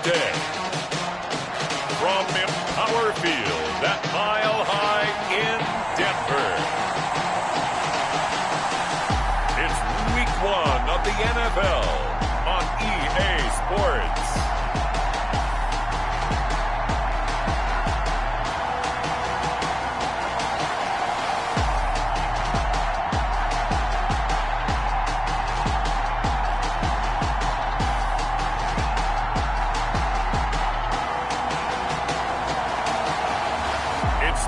today. From Empower Field at Mile High in Denver. It's Week 1 of the NFL on EA Sports.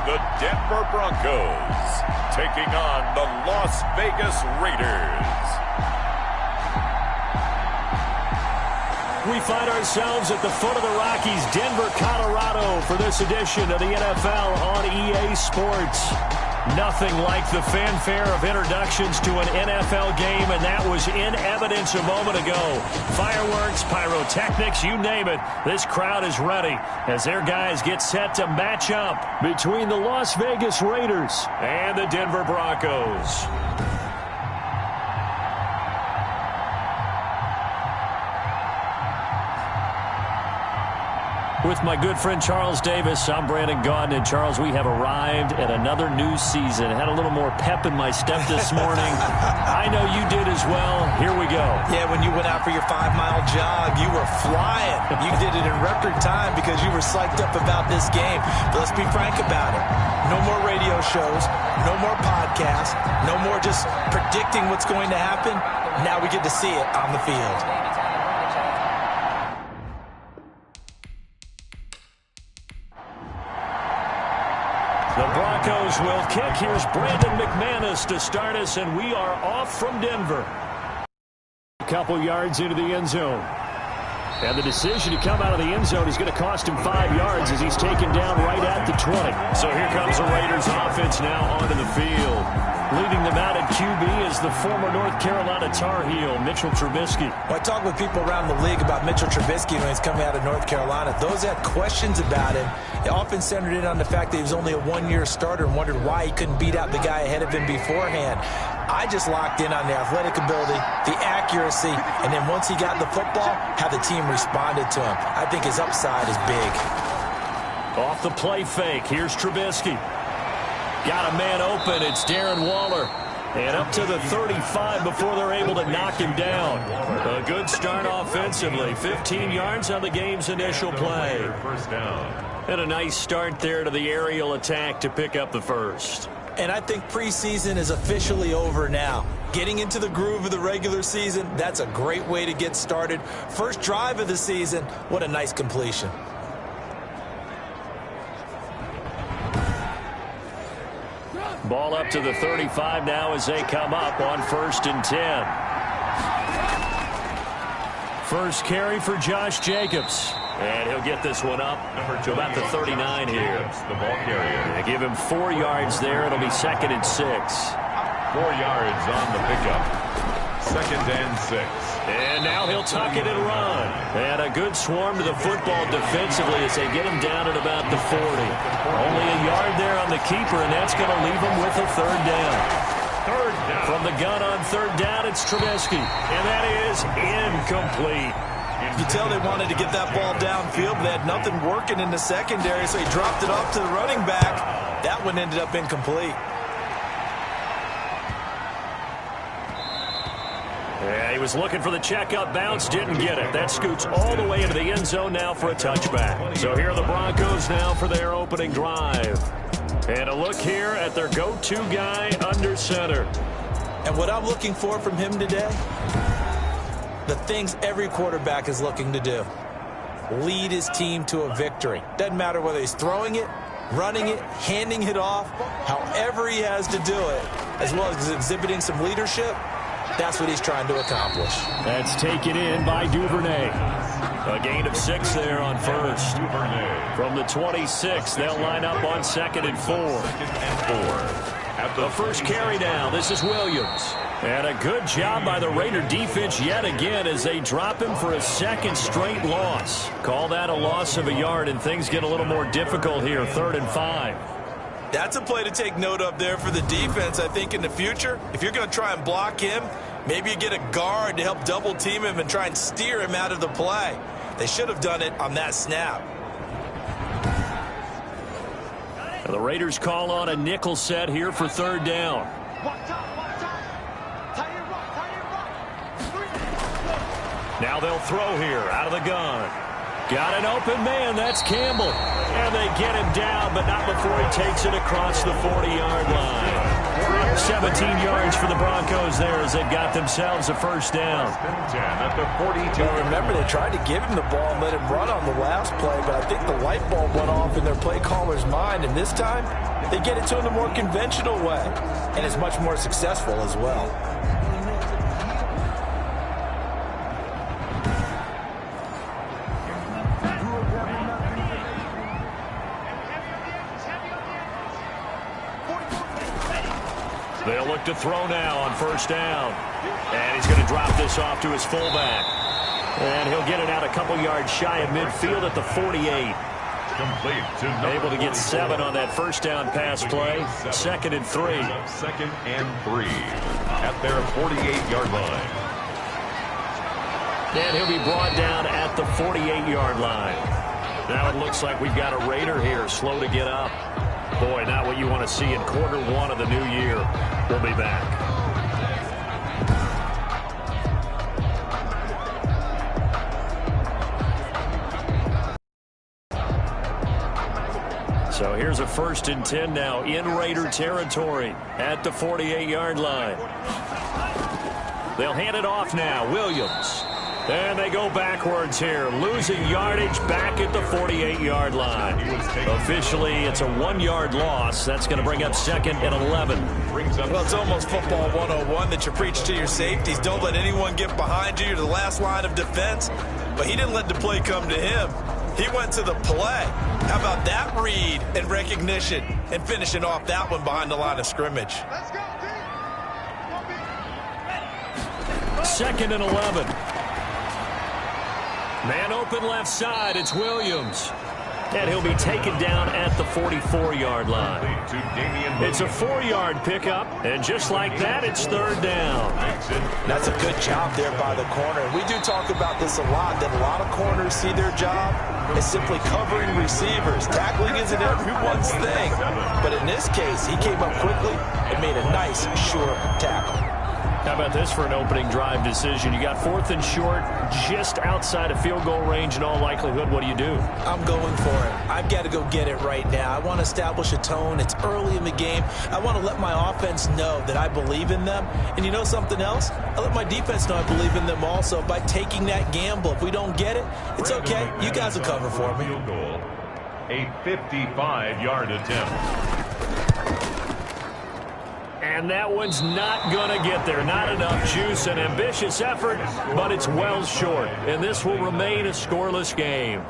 The Denver Broncos taking on the Las Vegas Raiders. We find ourselves at the foot of the Rockies, Denver, Colorado, for this edition of the NFL on EA Sports. Nothing like the fanfare of introductions to an NFL game, and that was in evidence a moment ago. Fireworks, pyrotechnics, you name it. This crowd is ready as their guys get set to match up between the Las Vegas Raiders and the Denver Broncos. With my good friend Charles Davis, I'm Brandon Gaudin. And Charles, we have arrived at another new season. Had a little more pep in my step this morning. I know you did as well. Here we go. Yeah, when you went out for your 5-mile jog, you were flying. You did it in record time because you were psyched up about this game. But let's be frank about it. No more radio shows, no more podcasts, no more just predicting what's going to happen. Now we get to see it on the field. The Broncos will kick. Here's Brandon McManus to start us, and we are off from Denver. A couple yards into the end zone. And the decision to come out of the end zone is going to cost him 5 yards as he's taken down right at the 20. So here comes the Raiders offense now onto the field. Leading them out at QB is the former North Carolina Tar Heel, Mitchell Trubisky. Well, I talk with people around the league about Mitchell Trubisky when he's coming out of North Carolina. Those that had questions about him, they often centered in on the fact that he was only a one-year starter and wondered why he couldn't beat out the guy ahead of him beforehand. I just locked in on the athletic ability, the accuracy, and then once he got the football, how the team responded to him. I think his upside is big. Off the play fake, here's Trubisky. Got a man open, it's Darren Waller. And up to the 35 before they're able to knock him down. A good start offensively. 15 yards on the game's initial play. First down. And a nice start there to the aerial attack to pick up the first. And I think preseason is officially over now. Getting into the groove of the regular season, that's a great way to get started. First drive of the season, what a nice completion. Ball up to the 35 now as they come up on 1st and 10. First carry for Josh Jacobs. And he'll get this one up to about the 39 here. The ball carrier. They give him 4 yards there. It'll be 2nd and 6. 4 yards on the pickup. 2nd and 6. And now he'll tuck it and run. And a good swarm to the football defensively as they get him down at about the 40. Only a yard there on the keeper, and that's going to leave him with a 3rd down. 3rd down. From the gun on 3rd down, it's Trubisky. And that is incomplete. You tell they wanted to get that ball downfield, but they had nothing working in the secondary, so he dropped it off to the running back. That one ended up incomplete. Yeah, he was looking for the checkout bounce, didn't get it. That scoots all the way into the end zone now for a touchback. So here are the Broncos now for their opening drive. And a look here at their go-to guy under center. And what I'm looking for from him today, the things every quarterback is looking to do. Lead his team to a victory. Doesn't matter whether he's throwing it, running it, handing it off, however he has to do it, as well as exhibiting some leadership. That's what he's trying to accomplish. That's taken in by Duvernay. A gain of 6 there on 1st. From the 26, they'll line up on 2nd and 4. At the first carry now, this is Williams. And a good job by the Raider defense yet again as they drop him for a 2nd straight loss. Call that a loss of a yard, and things get a little more difficult here, 3rd and 5. That's a play to take note of there for the defense, I think, in the future. If you're going to try and block him, maybe you get a guard to help double team him and try and steer him out of the play. They should have done it on that snap. And the Raiders call on a nickel set here for third down. Now they'll throw here out of the gun. Got an open man. That's Campbell. And they get him down, but not before he takes it across the 40-yard line. 17 yards for the Broncos there as they've got themselves a first down. At the 42. Well, remember, they tried to give him the ball and let him run on the last play, but I think the light bulb went off in their play caller's mind, and this time they get it to him the more conventional way, and it's much more successful as well. They'll look to throw now on first down. And he's going to drop this off to his fullback. And he'll get it out a couple yards shy of midfield at the 48. Complete to able to get 7 on that first down pass play. 2nd and 3. 2nd and 3 at their 48-yard line. And he'll be brought down at the 48-yard line. Now it looks like we've got a Raider here, slow to get up. Boy, not what you want to see in quarter 1 of the new year. We'll be back. So here's a 1st and 10 now in Raider territory at the 48-yard line. They'll hand it off now. Williams. And they go backwards here, losing yardage back at the 48-yard line. Officially, it's a 1-yard loss. That's going to bring up 2nd and 11. Well, it's almost football 101 that you preach to your safeties. Don't let anyone get behind you. You're the last line of defense. But he didn't let the play come to him. He went to the play. How about that read and recognition and finishing off that one behind the line of scrimmage? Let's go, D. 2nd and 11. Man open left side. It's Williams. And he'll be taken down at the 44-yard line. It's a 4-yard pickup. And just like that, it's 3rd down. That's a good job there by the corner. We do talk about this a lot, that a lot of corners see their job as simply covering receivers. Tackling isn't everyone's thing. But in this case, he came up quickly and made a nice, sure tackle. How about this for an opening drive decision? You got 4th and short, just outside of field goal range in all likelihood. What do you do? I'm going for it. I've got to go get it right now. I want to establish a tone. It's early in the game. I want to let my offense know that I believe in them. And you know something else? I let my defense know I believe in them also by taking that gamble. If we don't get it, it's okay. You guys will cover for me. A 55-yard attempt. And that one's not going to get there. Not enough juice. An ambitious effort, but it's well short. And this will remain a scoreless game.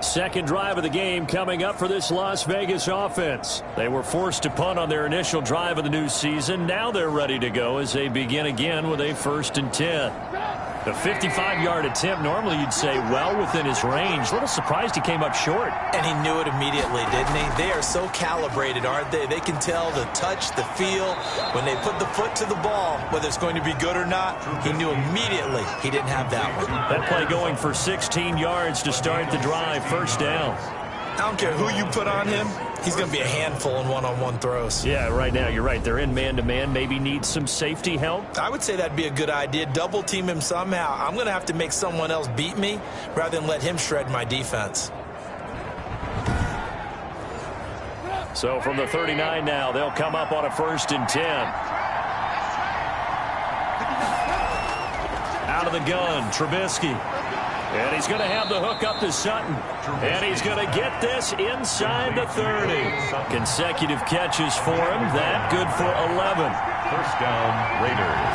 Second drive of the game coming up for this Las Vegas offense. They were forced to punt on their initial drive of the new season. Now they're ready to go as they begin again with a 1st and 10. The 55-yard attempt, normally you'd say well within his range. A little surprised he came up short. And he knew it immediately, didn't he? They are so calibrated, aren't they? They can tell the touch, the feel. When they put the foot to the ball, whether it's going to be good or not, he knew immediately he didn't have that one. That play going for 16 yards to start the drive. 1st down. I don't care who you put on him. He's going to be a handful in one-on-one throws. Yeah, right now, you're right. They're in man-to-man. Maybe need some safety help. I would say that'd be a good idea. Double team him somehow. I'm going to have to make someone else beat me rather than let him shred my defense. So from the 39 now, they'll come up on a 1st and 10. Out of the gun, Trubisky. And he's going to have the hook up to Sutton. And he's going to get this inside the 30. Consecutive catches for him. That good for 11. 1st down, Raiders.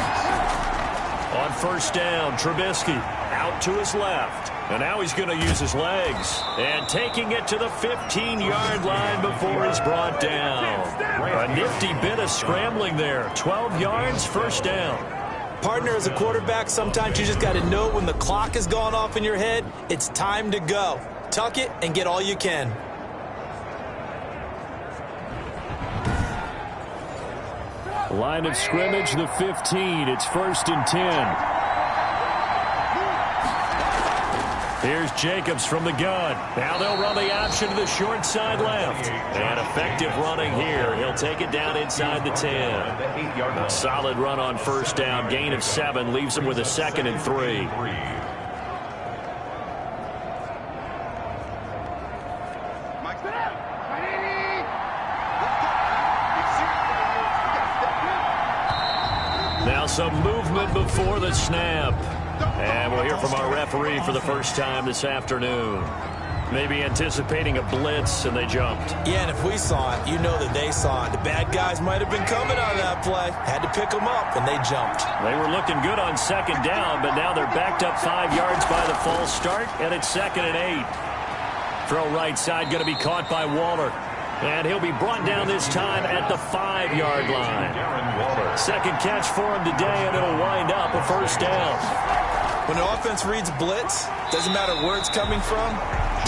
On 1st down, Trubisky out to his left. And now he's going to use his legs. And taking it to the 15-yard line before he's brought down. A nifty bit of scrambling there. 12 yards, 1st down. Partner, as a quarterback, sometimes you just got to know when the clock has gone off in your head, it's time to go. Tuck it and get all you can. Line of scrimmage, the 15. It's 1st and 10. Here's Jacobs from the gun. Now they'll run the option to the short side left. And effective running here. He'll take it down inside the 10. A solid run on 1st down. Gain of 7 leaves him with a 2nd and 3. Now some movement before the snap. And we'll hear from our referee for the first time this afternoon. Maybe anticipating a blitz, and they jumped. Yeah, and if we saw it, you know that they saw it. The bad guys might have been coming on that play. Had to pick them up, and they jumped. They were looking good on 2nd down, but now they're backed up 5 yards by the false start, and it's 2nd and 8. Throw right side, going to be caught by Waller. And he'll be brought down this time at the 5-yard line. Second catch for him today, and it'll wind up a 1st down. When an offense reads blitz, doesn't matter where it's coming from,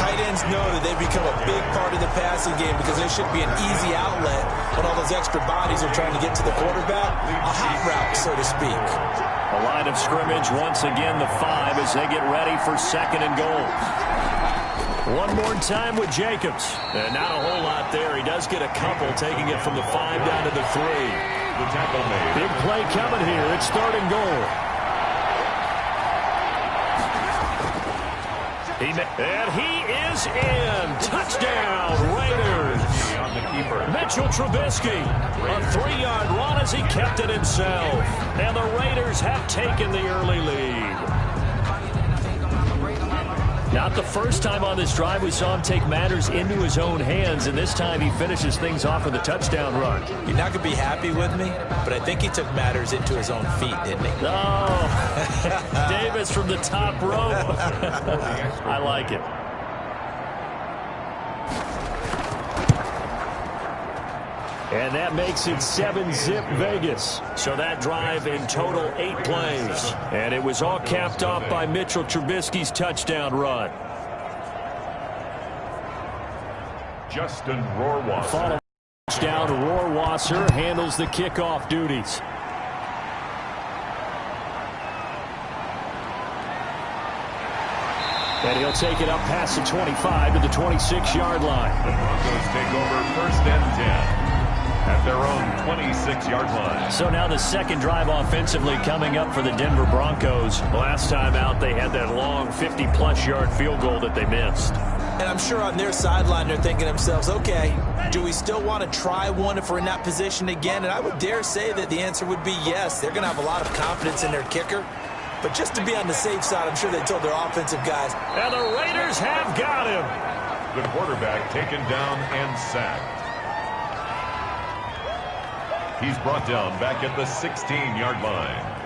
tight ends know that they become a big part of the passing game because there should be an easy outlet when all those extra bodies are trying to get to the quarterback. A hot route, so to speak. A line of scrimmage, once again the 5 as they get ready for 2nd and goal. One more time with Jacobs. And not a whole lot there. He does get a couple, taking it from the 5 down to the 3. Big play coming here. It's 3rd and goal. And he is in. Touchdown, Raiders. Mitchell Trubisky. A 3-yard run as he kept it himself. And the Raiders have taken the early lead. Not the first time on this drive we saw him take matters into his own hands, and this time he finishes things off with a touchdown run. You're not going to be happy with me, but I think he took matters into his own feet, didn't he? Oh, Davis from the top rope. I like it. And that makes it 7-zip Vegas. So that drive in total 8 plays. And it was all capped off by Mitchell Trubisky's touchdown run. Justin Rohrwasser. Follow touchdown, Rohrwasser handles the kickoff duties. And he'll take it up past the 25 to the 26-yard line. The Broncos take over 1st and 10. At their own 26-yard line. So now the second drive offensively coming up for the Denver Broncos. Last time out, they had that long 50-plus yard field goal that they missed. And I'm sure on their sideline they're thinking to themselves, okay, do we still want to try one if we're in that position again? And I would dare say that the answer would be yes. They're going to have a lot of confidence in their kicker. But just to be on the safe side, I'm sure they told their offensive guys. And the Raiders have got him. The quarterback taken down and sacked. He's brought down back at the 16-yard line.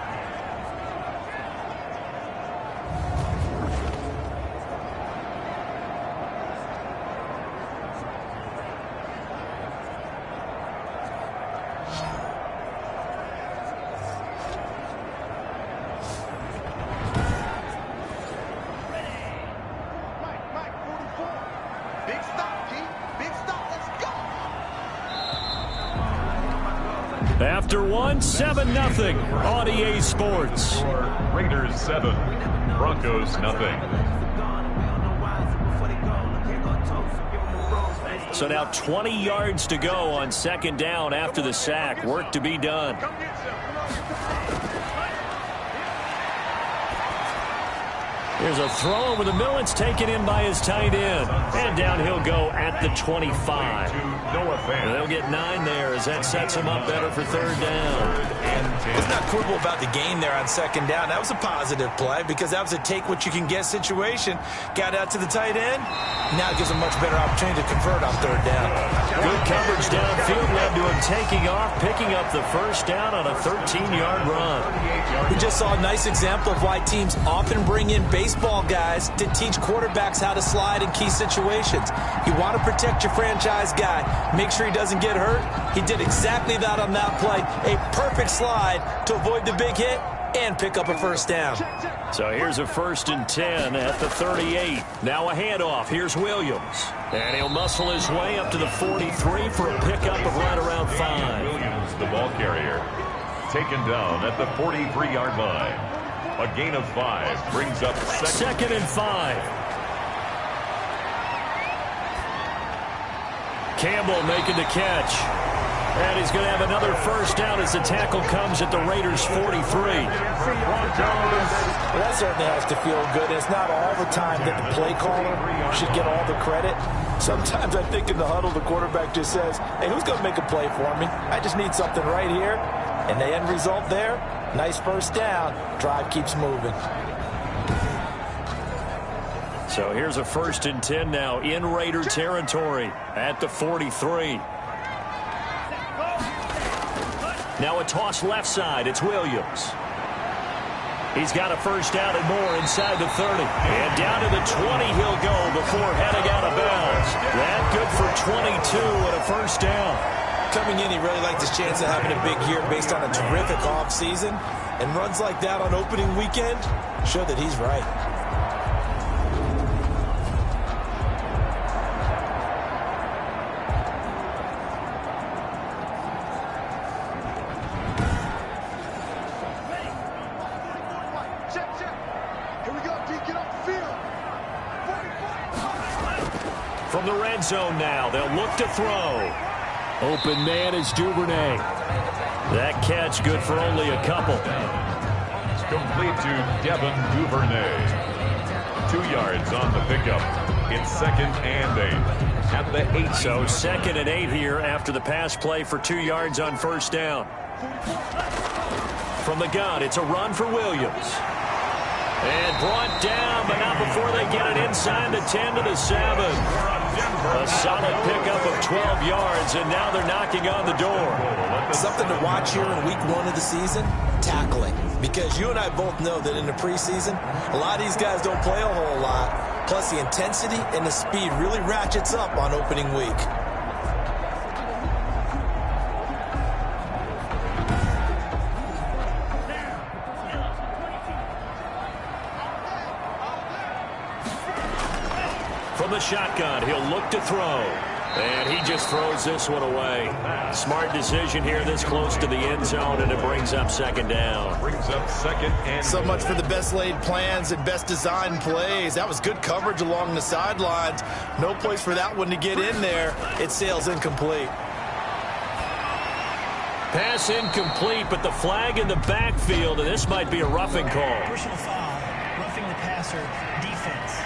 After one, 7-0 on EA Sports. Raiders 7, Broncos nothing. So now 20 yards to go on 2nd down after the sack. Work to be done. Here's a throw over the middle. It's taken in by his tight end. And down he'll go at the 25. And they'll get 9 there as that sets him up better for 3rd down. Let's not quibble about the gain there on 2nd down. That was a positive play because that was a take-what-you-can-get situation. Got out to the tight end. Now it gives him a much better opportunity to convert on 3rd down. Good coverage downfield led to him taking off, picking up the 1st down on a 13-yard run. We just saw a nice example of why teams often bring in baseball guys to teach quarterbacks how to slide in key situations. You want to protect your franchise guy. Make sure he doesn't get hurt. He did exactly that on that play. A perfect slide to avoid the big hit and pick up a 1st down. So here's a 1st and 10 at the 38. Now a handoff. Here's Williams. And he'll muscle his way up to the 43 for a pickup of right around 5. Williams, the ball carrier. taken down at the 43-yard line. A gain of 5 brings up second and 5. Campbell making the catch. And he's going to have another first down as the tackle comes at the Raiders' 43. Well, that certainly has to feel good. It's not all the time that the play caller should get all the credit. Sometimes I think in the huddle, the quarterback just says, hey, who's going to make a play for me? I just need something right here. And the end result there, nice first down. Drive keeps moving. So here's a 1st and 10 now in Raider territory at the 43. Now a toss left side. It's Williams. He's got a first down and more inside the 30. And down to the 20 he'll go before heading out of bounds. That good for 22 and a first down. Coming in, he really liked his chance of having a big year based on a terrific offseason. And runs like that on opening weekend show that he's right. From the red zone now, they'll look to throw. Open man is Duvernay. That catch good for only a couple. It's complete to Devin Duvernay. 2 yards on the pickup. It's 2nd and 8 at the 8. So 2nd and 8 here after the pass play for 2 yards on first down. From the gun, it's a run for Williams. And brought down, but not before they get it inside the 10 to the 7. A solid pickup of 12 yards, and now they're knocking on the door. Something to watch here in week 1 of the season, tackling. Because you and I both know that in the preseason, a lot of these guys don't play a whole lot. Plus, the intensity and the speed really ratchets up on opening week. From the shotgun, he'll look to throw. And he just throws this one away. Smart decision here this close to the end zone, and it brings up 2nd down. Brings up 2nd and so much for the best laid plans and best designed plays. That was good coverage along the sidelines. No place for that one to get in there. It sails incomplete. Pass incomplete, but the flag in the backfield, and this might be a roughing call. Personal foul, roughing the passer, defense.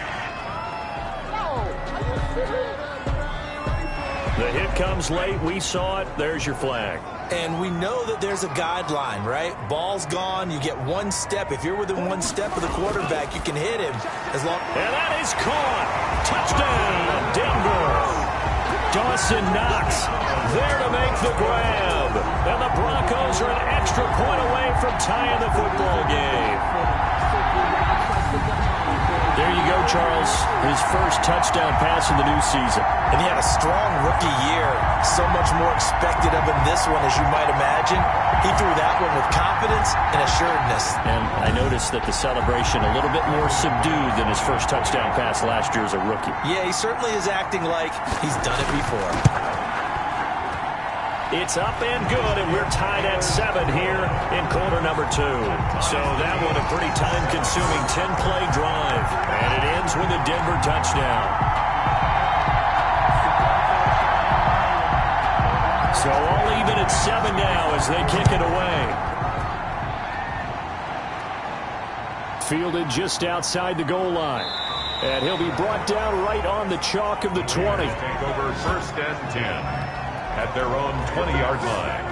The hit comes late. We saw it. There's your flag. And we know that there's a guideline, right? Ball's gone. You get 1 step. If you're within 1 step of the quarterback, you can hit him. As long. And that is caught. Touchdown, Denver. Dawson Knox there to make the grab. And the Broncos are an extra point away from tying the football game. There you go, Charles. His first touchdown pass in the new season. And he had a strong rookie year. So much more expected of him this one, as you might imagine. He threw that one with confidence and assuredness. And I noticed that the celebration a little bit more subdued than his first touchdown pass last year as a rookie. Yeah, he certainly is acting like he's done it before. It's up and good, and we're tied at 7 here in quarter number 2. So that one a pretty time-consuming 10-play drive. And it ends with a Denver touchdown. So all even at 7 now as they kick it away. Fielded just outside the goal line. And he'll be brought down right on the chalk of the 20. Take over 1st and 10. At their own 20-yard line.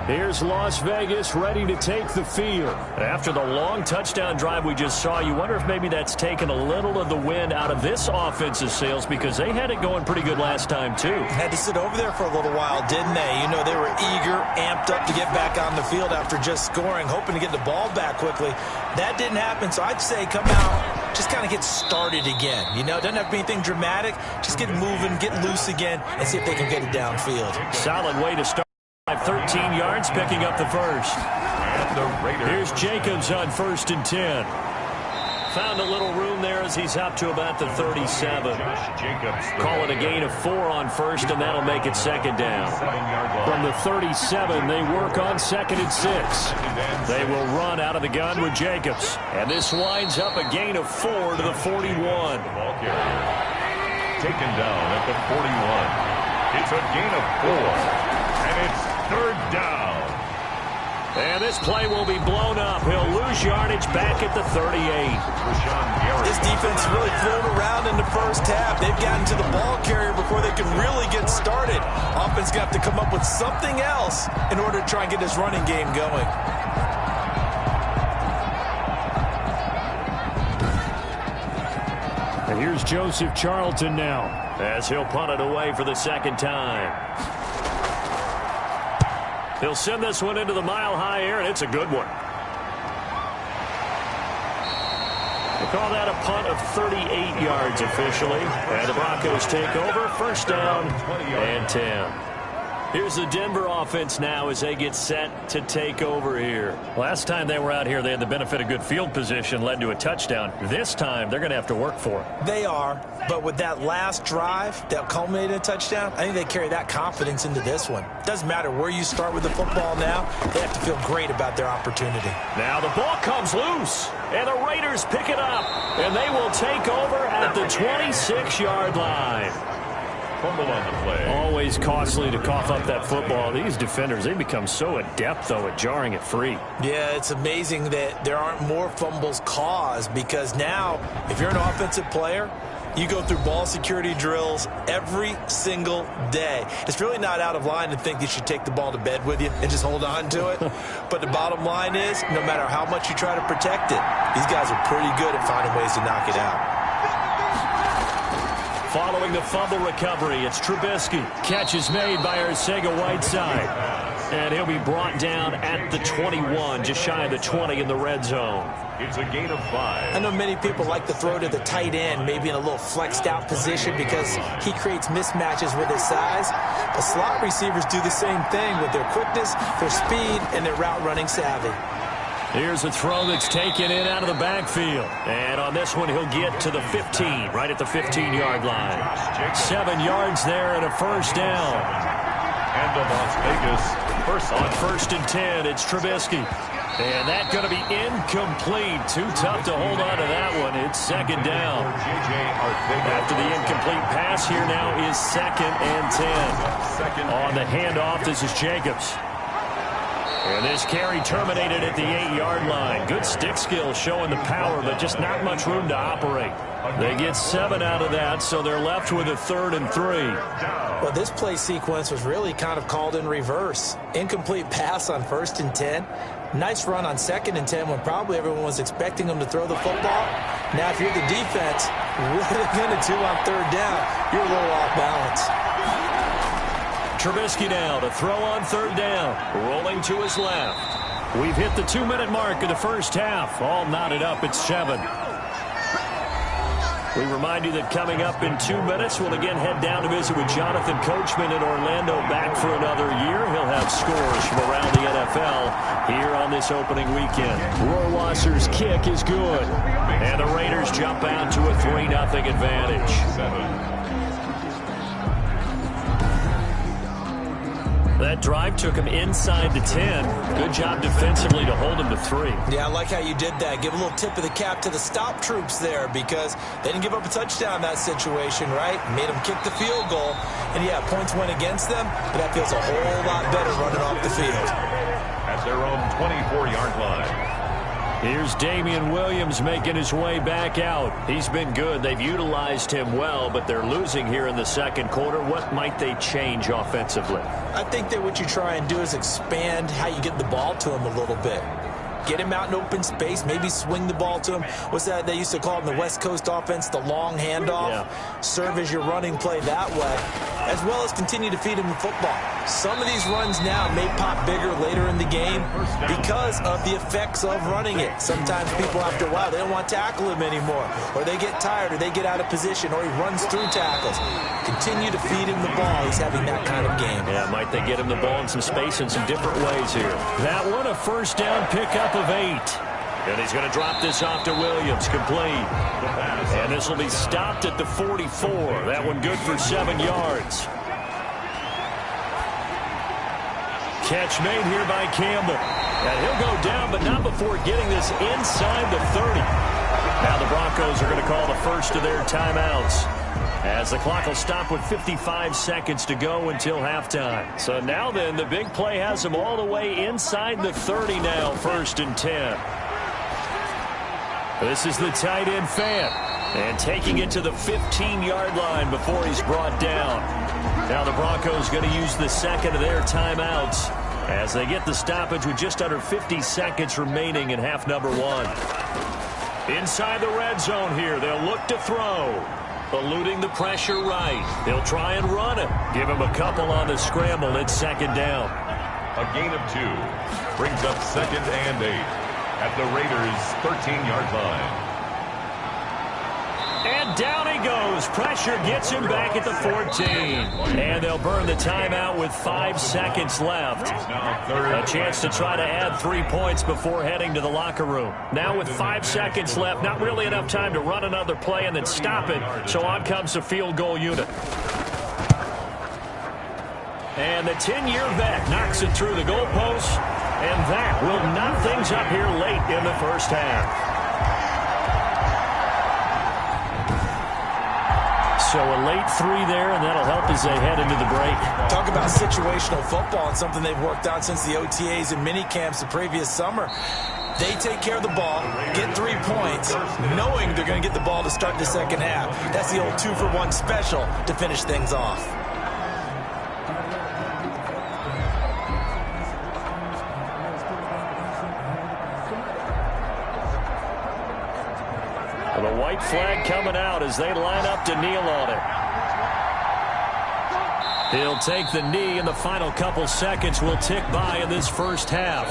Here's Las Vegas ready to take the field. After the long touchdown drive we just saw, you wonder if maybe that's taken a little of the wind out of this offensive sails, because they had it going pretty good last time, too. Had to sit over there for a little while, didn't they? You know, they were eager, amped up to get back on the field after just scoring, hoping to get the ball back quickly. That didn't happen, so I'd say come out, just kind of get started again. You know, it doesn't have to be anything dramatic. Just get moving, get loose again, and see if they can get it downfield. Solid way to start. 13 yards, picking up the first. And the Raiders. Here's Jacobs on 1st and 10. Found a little room there as he's up to about the 37. Call it a gain of 4 on first, and that'll make it second down. From the 37, they work on 2nd and 6. They will run out of the gun with Jacobs. And this winds up a gain of 4 to the 41. Taken down at the 41. It's a gain of 4. And it's 3rd down. And this play will be blown up. He'll lose yardage back at the 38. This defense really flew around in the first half. They've gotten to the ball carrier before they can really get started. Offense got to come up with something else in order to try and get this running game going. And here's Joseph Charlton now, as he'll punt it away for the second time. He'll send this one into the mile-high air, and it's a good one. We'll call that a punt of 38 yards officially. And the Broncos take over, 1st down and 10. Here's the Denver offense now as they get set to take over here. Last time they were out here, they had the benefit of good field position, led to a touchdown. This time, they're going to have to work for it. They are, but with that last drive that culminated in a touchdown, I think they carry that confidence into this one. Doesn't matter where you start with the football now, they have to feel great about their opportunity. Now the ball comes loose, and the Raiders pick it up, and they will take over at the 26-yard line. On the play. Always costly to cough up that football. These defenders, they become so adept, though, at jarring it free. Yeah, it's amazing that there aren't more fumbles caused, because now, if you're an offensive player, you go through ball security drills every single day. It's really not out of line to think you should take the ball to bed with you and just hold on to it. But the bottom line is, no matter how much you try to protect it, these guys are pretty good at finding ways to knock it out. Following the fumble recovery, it's Trubisky. Catch is made by Arcega-Whiteside. And he'll be brought down at the 21, just shy of the 20 in the red zone. It's a gain of 5. I know many people like to throw to the tight end, maybe in a little flexed out position because he creates mismatches with his size. But slot receivers do the same thing with their quickness, their speed, and their route running savvy. Here's a throw that's taken in out of the backfield. And on this one, he'll get to the 15, right at the 15-yard line. 7 yards there and a 1st down. And the Las Vegas on 1st and 10, it's Trubisky. And that's going to be incomplete. Too tough to hold on to that one. It's 2nd down. After the incomplete pass, here now is 2nd and 10. On the handoff, this is Jacobs. And this carry terminated at the 8-yard line. Good stick skill showing the power, but just not much room to operate. They get 7 out of that, so they're left with a 3rd and 3. Well, this play sequence was really kind of called in reverse. Incomplete pass on 1st and 10. Nice run on 2nd and 10 when probably everyone was expecting them to throw the football. Now, if you're the defense, what are they going to do on 3rd down? You're a little off balance. Trubisky now to throw on 3rd down. Rolling to his left. We've hit the 2-minute mark of the first half. All knotted up at 7. We remind you that coming up in 2 minutes, we'll again head down to visit with Jonathan Coachman in Orlando, back for another year. He'll have scores from around the NFL here on this opening weekend. Rohrwasser's kick is good. And the Raiders jump out to a 3-0 advantage. That drive took him inside the 10. Good job defensively to hold him to 3. Yeah, I like how you did that. Give a little tip of the cap to the stop troops there because they didn't give up a touchdown in that situation, right? Made them kick the field goal. And, yeah, points went against them, but that feels a whole lot better running off the field. At their own 24-yard line. Here's Damian Williams making his way back out. He's been good. They've utilized him well, but they're losing here in the second quarter. What might they change offensively? I think that what you try and do is expand how you get the ball to him a little bit. Get him out in open space, maybe swing the ball to him. What's that they used to call in the West Coast offense, the long handoff? Yeah. Serve as your running play that way, as well as continue to feed him the football. Some of these runs now may pop bigger later in the game because of the effects of running it. Sometimes people after a while, they don't want to tackle him anymore, or they get tired, or they get out of position, or he runs through tackles. Continue to feed him the ball. He's having that kind of game. Yeah, might they get him the ball in some space in some different ways here. That one, a 1st down pickup of 8. And he's going to drop this off to Williams, complete. And this will be stopped at the 44. That one good for 7 yards. Catch made here by Campbell. And he'll go down, but not before getting this inside the 30. Now the Broncos are going to call the first of their timeouts, as the clock will stop with 55 seconds to go until halftime. So now then, the big play has them all the way inside the 30 now, 1st and 10. This is the tight end Fant, and taking it to the 15-yard line before he's brought down. Now the Broncos going to use the second of their timeouts as they get the stoppage with just under 50 seconds remaining in half number 1. Inside the red zone here, they'll look to throw. Eluding the pressure right. They'll try and run it. Give him a couple on the scramble. It's 2nd down. A gain of 2 brings up 2nd and 8 at the Raiders' 13-yard line. And down he goes. Pressure gets him back at the 14. And they'll burn the timeout with 5 seconds left. A chance to try to add 3 points before heading to the locker room. Now with 5 seconds left, not really enough time to run another play and then stop it. So on comes the field goal unit. And the 10-year vet knocks it through the goalpost. And that will knock things up here late in the first half. So a late 3 there, and that'll help as they head into the break. Talk about situational football and something they've worked on since the OTAs and mini camps the previous summer. They take care of the ball, get 3 points, knowing they're going to get the ball to start the second half. That's the old 2-for-1 special to finish things off. The white flag coming out as they line up to kneel on it. He'll take the knee, and the final couple seconds will tick by in this first half.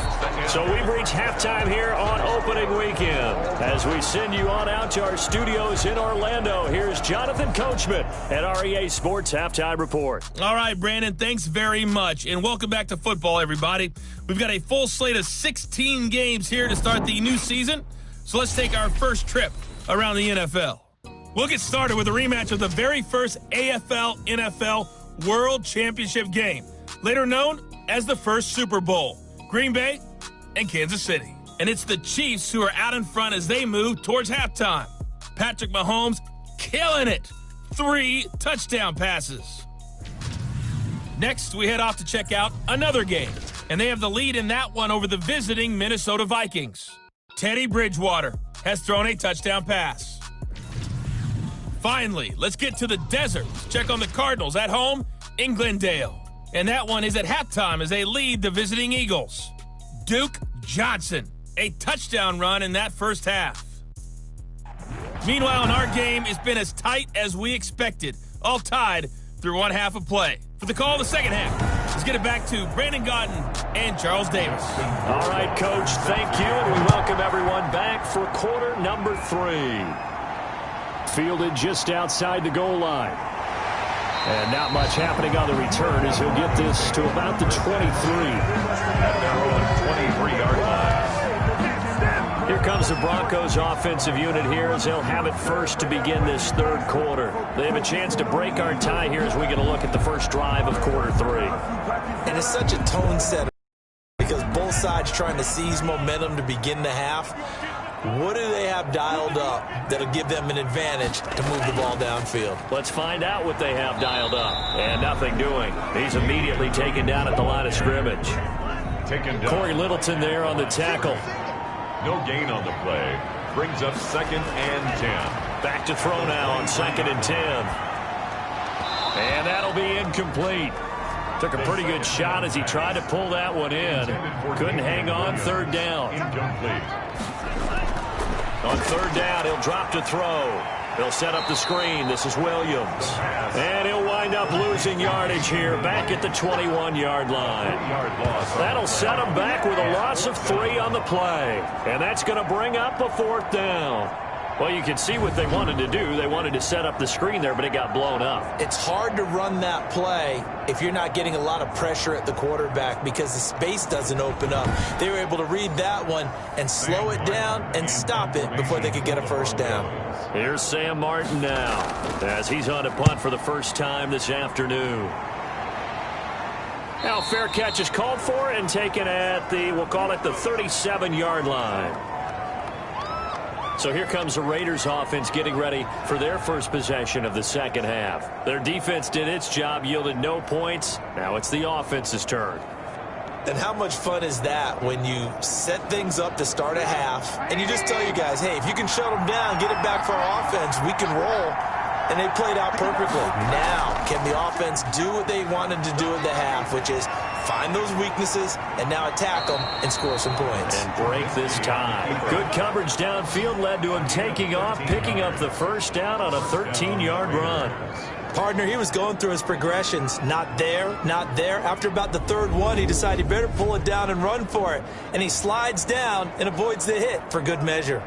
So we've reached halftime here on opening weekend. As we send you on out to our studios in Orlando, here's Jonathan Coachman at REA Sports Halftime Report. All right, Brandon, thanks very much. And welcome back to football, everybody. We've got a full slate of 16 games here to start the new season. So let's take our first trip around the NFL. We'll get started with a rematch of the very first AFL-NFL World Championship game, later known as the first Super Bowl, Green Bay and Kansas City. And it's the Chiefs who are out in front as they move towards halftime. Patrick Mahomes killing it. 3 touchdown passes. Next, we head off to check out another game, and they have the lead in that one over the visiting Minnesota Vikings. Teddy Bridgewater has thrown a touchdown pass. Finally, let's get to the desert. Check on the Cardinals at home in Glendale. And that one is at halftime as they lead the visiting Eagles. Duke Johnson, a touchdown run in that first half. Meanwhile, in our game, it's been as tight as we expected, all tied through one half of play. For the call of the second half, let's get it back to Brandon Gaudin and Charles Davis. All right, Coach, thank you, and we welcome everyone back for quarter number 3. Fielded just outside the goal line. And not much happening on the return as he'll get this to about the 23. At their own 23-yard line. Here comes the Broncos offensive unit here as they'll have it first to begin this third quarter. They have a chance to break our tie here as we get a look at the first drive of quarter 3. And it's such a tone setter because both sides trying to seize momentum to begin the half. What do they have dialed up that'll give them an advantage to move the ball downfield? Let's find out what they have dialed up. And nothing doing. He's immediately taken down at the line of scrimmage. Taken down. Corey Littleton there on the tackle. No gain on the play. Brings up 2nd and 10. Back to throw now on 2nd and 10. And that'll be incomplete. Took a pretty good shot as he tried to pull that one in. Couldn't hang on, 3rd down. Incomplete. On 3rd down, he'll drop to throw. They'll set up the screen. This is Williams. And he'll wind up losing yardage here back at the 21-yard line. That'll set him back with a loss of 3 on the play. And that's going to bring up a 4th down. Well, you can see what they wanted to do. They wanted to set up the screen there, but it got blown up. It's hard to run that play if you're not getting a lot of pressure at the quarterback because the space doesn't open up. They were able to read that one and slow it down and stop it before they could get a first down. Here's Sam Martin now as he's on to punt for the first time this afternoon. Now, fair catch is called for and taken at the, we'll call it the 37-yard line. So here comes the Raiders offense getting ready for their first possession of the second half. Their defense did its job, yielded no points. Now it's the offense's turn. And how much fun is that when you set things up to start a half and you just tell your guys, hey, if you can shut them down, get it back for our offense, we can roll. And they played out perfectly. Now, can the offense do what they wanted to do in the half, which is find those weaknesses and now attack them and score some points. And break this tie. Good coverage downfield led to him taking off, picking up the first down on a 13-yard run. Partner, he was going through his progressions. Not there, not there. After about the third one, he decided he better pull it down and run for it. And he slides down and avoids the hit for good measure.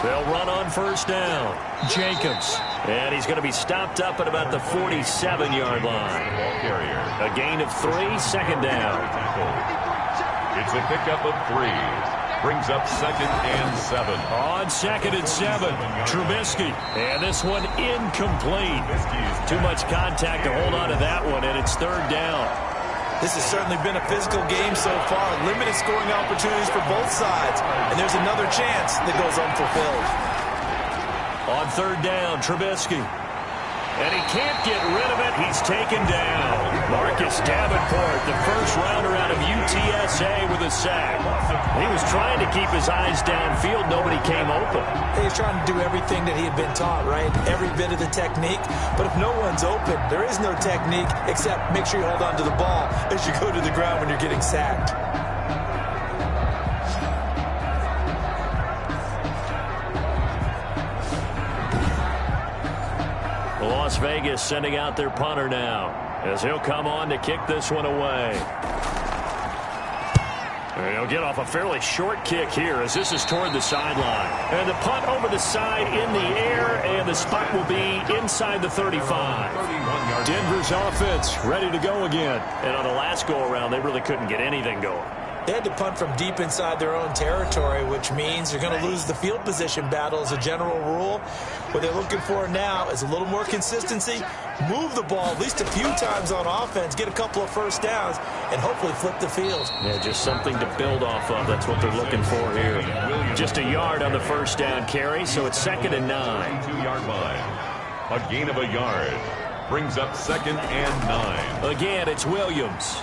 They'll run on first down. Jacobs. And he's going to be stopped up at about the 47-yard line. A gain of 3, second down. It's a pickup of 3. Brings up 2nd and 7. On 2nd and 7, Trubisky. And this one incomplete. Too much contact to hold on to that one, and it's third down. This has certainly been a physical game so far. Limited scoring opportunities for both sides. And there's another chance that goes unfulfilled. On third down, Trubisky. And he can't get rid of it. He's taken down. Marcus Davenport, the first rounder out of UTSA with a sack. He was trying to keep his eyes downfield. Nobody came open. He was trying to do everything that he had been taught, right? Every bit of the technique. But if no one's open, there is no technique except make sure you hold on to the ball as you go to the ground when you're getting sacked. Las Vegas sending out their punter now as he'll come on to kick this one away. And he'll get off a fairly short kick here as this is toward the sideline. And the punt over the side in the air, and the spot will be inside the 35. Denver's offense ready to go again. And on the last go-around, they really couldn't get anything going. They had to punt from deep inside their own territory, which means they're going to lose the field position battle as a general rule. What they're looking for now is a little more consistency, move the ball at least a few times on offense, get a couple of first downs, and hopefully flip the field. Yeah, just something to build off of. That's what they're looking for here. Just a yard on the first down carry, so it's 2nd and 9. 2-yard line. A gain of a yard. Brings up 2nd and 9. Again, it's Williams.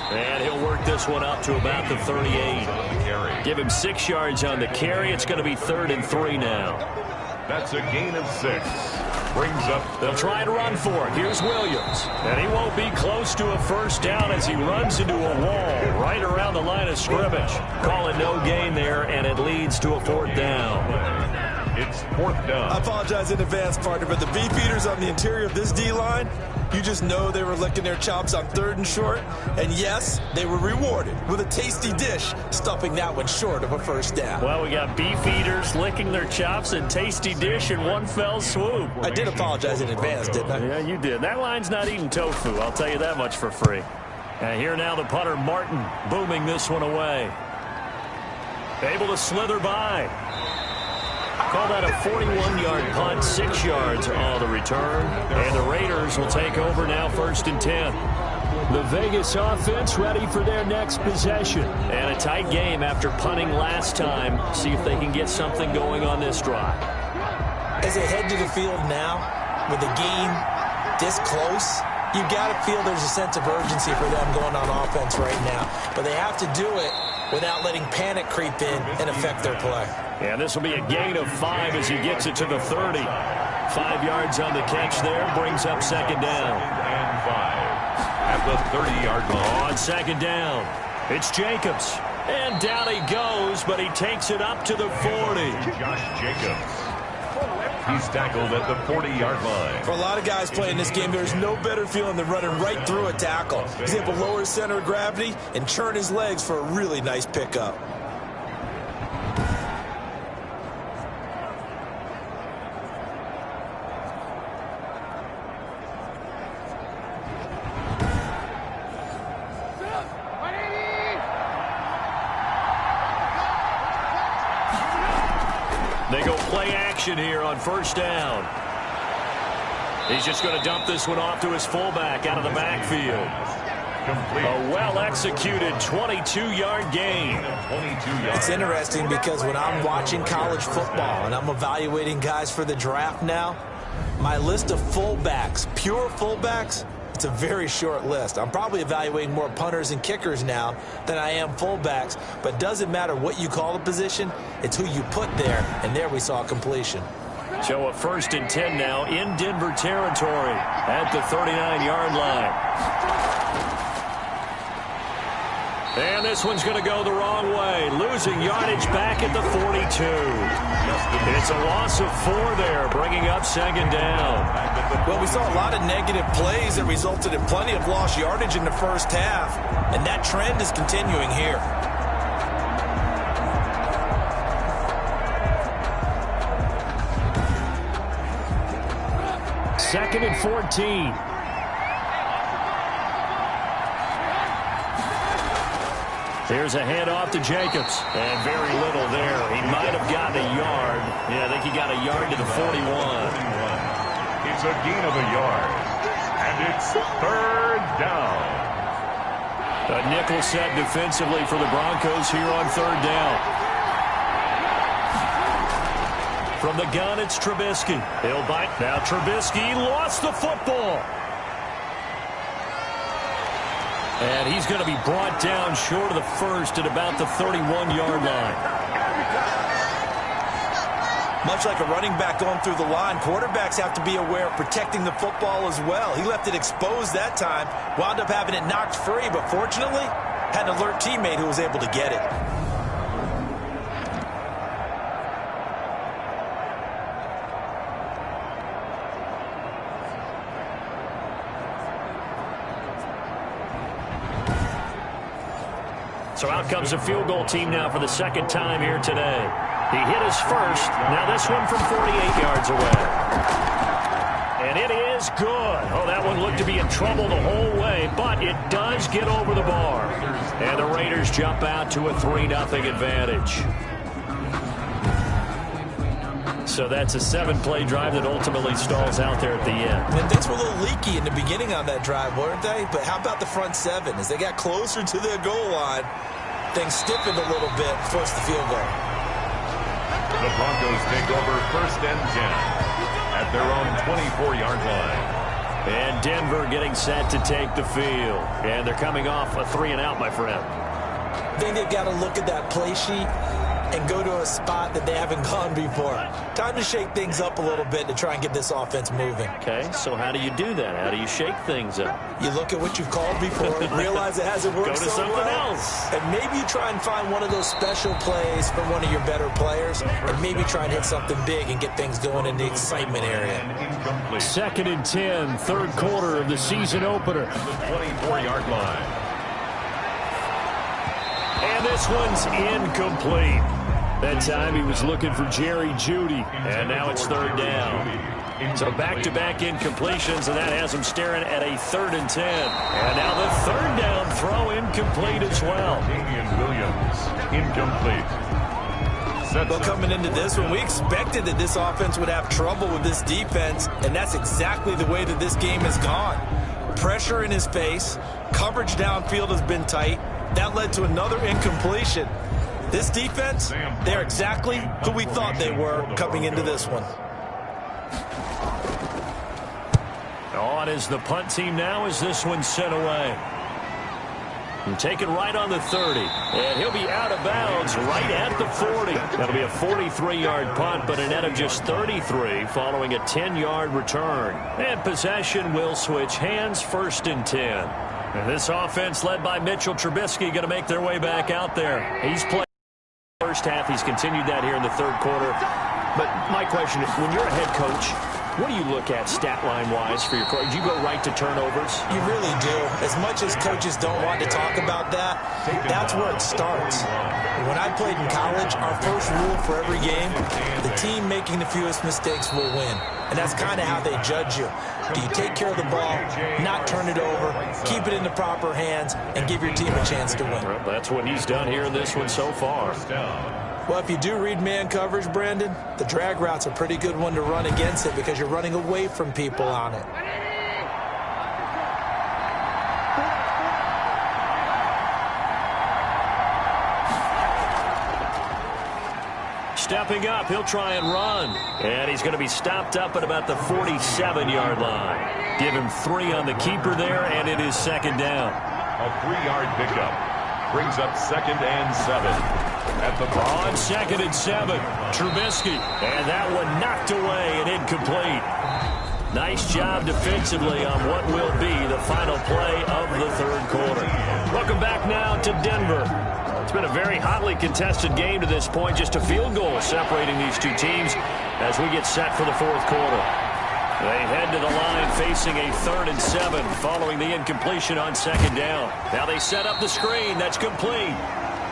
And he'll work this one up to about the 38. Give him 6 yards on the carry. It's going to be 3rd and 3 now. That's a gain of 6. Brings up. They'll try to run for it. Here's Williams. And he won't be close to a first down as he runs into a wall right around the line of scrimmage. Call it no gain there, and it leads to a 4th down. It's 4th down. I apologize in advance, partner, but the beefeaters on the interior of this D-line, you just know they were licking their chops on 3rd and short. And yes, they were rewarded with a tasty dish, stuffing that one short of a first down. Well, we got beefeaters licking their chops and tasty dish in one fell swoop. I did apologize in advance, didn't I? Yeah, you did. That line's not eating tofu, I'll tell you that much for free. And here now the punter, Martin, booming this one away. Able to slither by. Call that a 41-yard punt, 6 yards on the return. And the Raiders will take over now, 1st and 10. The Vegas offense ready for their next possession. And a tight game after punting last time. See if they can get something going on this drive. As they head to the field now, with the game this close, you've got to feel there's a sense of urgency for them going on offense right now. But they have to do it without letting panic creep in and affect their play. And this will be a gain of 5 as he gets it to the 30. 5 yards on the catch there, brings up 2nd down. And 5 at the 30-yard line. On 2nd down, it's Jacobs. And down he goes, but he takes it up to the 40. Josh Jacobs. He's tackled at the 40-yard line. For a lot of guys playing this game, there's no better feeling than running right through a tackle. He's able to lower his center of gravity and churn his legs for a really nice pickup. They go play action here on first down. He's just going to dump this one off to his fullback out of the backfield. A well-executed 22-yard gain. It's interesting because when I'm watching college football and I'm evaluating guys for the draft now, my list of fullbacks, pure fullbacks, it's a very short list. I'm probably evaluating more punters and kickers now than I am fullbacks, but it doesn't matter what you call the position, it's who you put there, and there we saw completion. So a 1st and 10 now in Denver territory at the 39-yard line. And this one's going to go the wrong way, losing yardage back at the 42. It's a loss of 4 there, bringing up 2nd down. Well, we saw a lot of negative plays that resulted in plenty of lost yardage in the first half, and that trend is continuing here. Second and 14. Here's a handoff to Jacobs. And very little there. He might have gotten a yard. Yeah, I think he got a yard to the 41. It's a gain of a yard. And it's 3rd down. A nickel set defensively for the Broncos here on 3rd down. From the gun, it's Trubisky. He'll bite. Now Trubisky lost the football. And he's going to be brought down short of the first at about the 31-yard line. Much like a running back going through the line, quarterbacks have to be aware of protecting the football as well. He left it exposed that time, wound up having it knocked free, but fortunately, had an alert teammate who was able to get it. So out comes a field goal team now for the 2nd time here today. He hit his first. Now this one from 48 yards away. And it is good. Oh, that one looked to be in trouble the whole way, but it does get over the bar. And the Raiders jump out to a 3-0 advantage. So that's a 7-play drive that ultimately stalls out there at the end. And things were a little leaky in the beginning on that drive, weren't they? But how about the front 7? As they got closer to their goal line, things stiffened a little bit, forced the field goal. The Broncos take over 1st and 10 at their own 24-yard line. And Denver getting set to take the field. And they're coming off a 3-and-out, my friend. I think they've got to look at that play sheet and go to a spot that they haven't gone before. Time to shake things up a little bit to try and get this offense moving. Okay, so how do you do that? How do you shake things up? You look at what you've called before, realize it hasn't worked go to so something well, else. and maybe you try and find one of those special plays from one of your better players, and maybe try and hit something big and get things going in the excitement area. 2nd and 10, 3rd quarter of the season opener. The 24-yard line. And this one's incomplete. That time he was looking for Jerry Jeudy, and now it's 3rd down. So back-to-back incompletions, and that has him staring at a 3rd and 10. And now the 3rd down throw incomplete as well. Damian Williams, incomplete. Well, coming into this one, we expected that this offense would have trouble with this defense, and that's exactly the way that this game has gone. Pressure in his face, coverage downfield has been tight. That led to another incompletion. This defense, they're exactly who we thought they were coming into this one. On is the punt team now as this one's sent away. And taken right on the 30. And he'll be out of bounds right at the 40. That'll be a 43-yard punt, but a net of just 33 following a 10-yard return. And possession will switch hands, 1st and 10. And this offense led by Mitchell Trubisky going to make their way back out there. He's played first half. He's continued that here in the 3rd quarter. But my question is, when you're a head coach, what do you look at stat line-wise for your coach? Do you go right to turnovers? You really do. As much as coaches don't want to talk about that, that's where it starts. When I played in college, our first rule for every game, the team making the fewest mistakes will win. And that's kind of how they judge you. Do you take care of the ball, not turn it over, keep it in the proper hands, and give your team a chance to win? Well, that's what he's done here in this one so far. Well, if you do read man coverage, Brandon, the drag route's a pretty good one to run against it because you're running away from people on it. Stepping up, he'll try and run. And he's going to be stopped up at about the 47-yard line. Give him 3 on the keeper there, and it is second down. A 3-yard pickup brings up 2nd and 7. At the on 2nd and 7, Trubisky. And that one knocked away and incomplete. Nice job defensively on what will be the final play of the third quarter. Welcome back now to Denver. It's been a very hotly contested game to this point. Just a field goal separating these two teams as we get set for the fourth quarter. They head to the line facing a 3rd and 7 following the incompletion on 2nd down. Now they set up the screen. That's complete.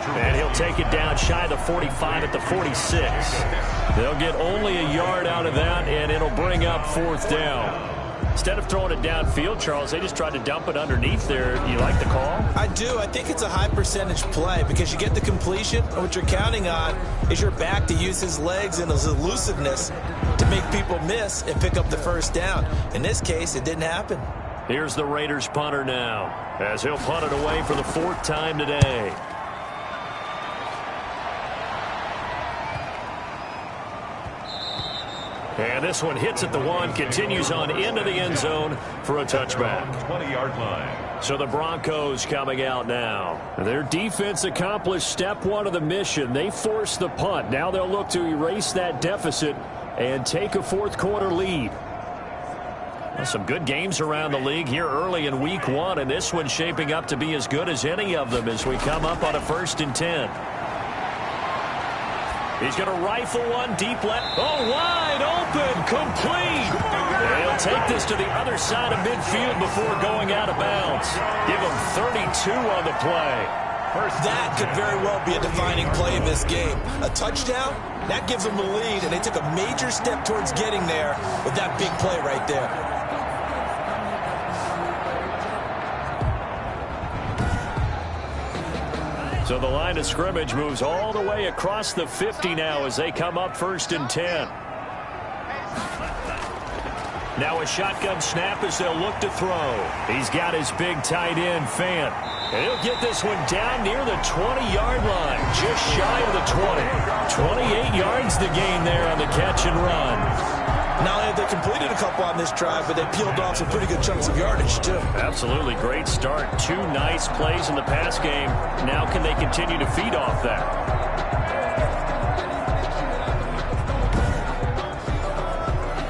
And he'll take it down shy of the 45 at the 46. They'll get only a yard out of that, and it'll bring up 4th down. Instead of throwing it downfield, Charles, they just tried to dump it underneath there. You like the call? I do. I think it's a high percentage play because you get the completion, and what you're counting on is your back to use his legs and his elusiveness to make people miss and pick up the first down. In this case, it didn't happen. Here's the Raiders punter now as he'll punt it away for the 4th time today. And this one hits at the 1, continues on into the end zone for a touchback. 20-yard line. So the Broncos coming out now. Their defense accomplished step 1 of the mission. They forced the punt. Now they'll look to erase that deficit and take a fourth quarter lead. Well, some good games around the league here early in week 1, and this one's shaping up to be as good as any of them as we come up on a 1st and 10. He's going to rifle one deep left. Oh, wide open, complete. They'll take this to the other side of midfield before going out of bounds. Give him 32 on the play. That could very well be a defining play in this game. A touchdown, that gives them the lead, and they took a major step towards getting there with that big play right there. So the line of scrimmage moves all the way across the 50 now as they come up 1st and 10. Now a shotgun snap as they'll look to throw. He's got his big tight end, Fant. And he'll get this one down near the 20-yard line, just shy of the 20. 28 yards to gain there on the catch and run. Not only have they completed a couple on this drive, but they peeled off some pretty good chunks of yardage, too. Absolutely great start. 2 nice plays in the pass game. Now can they continue to feed off that?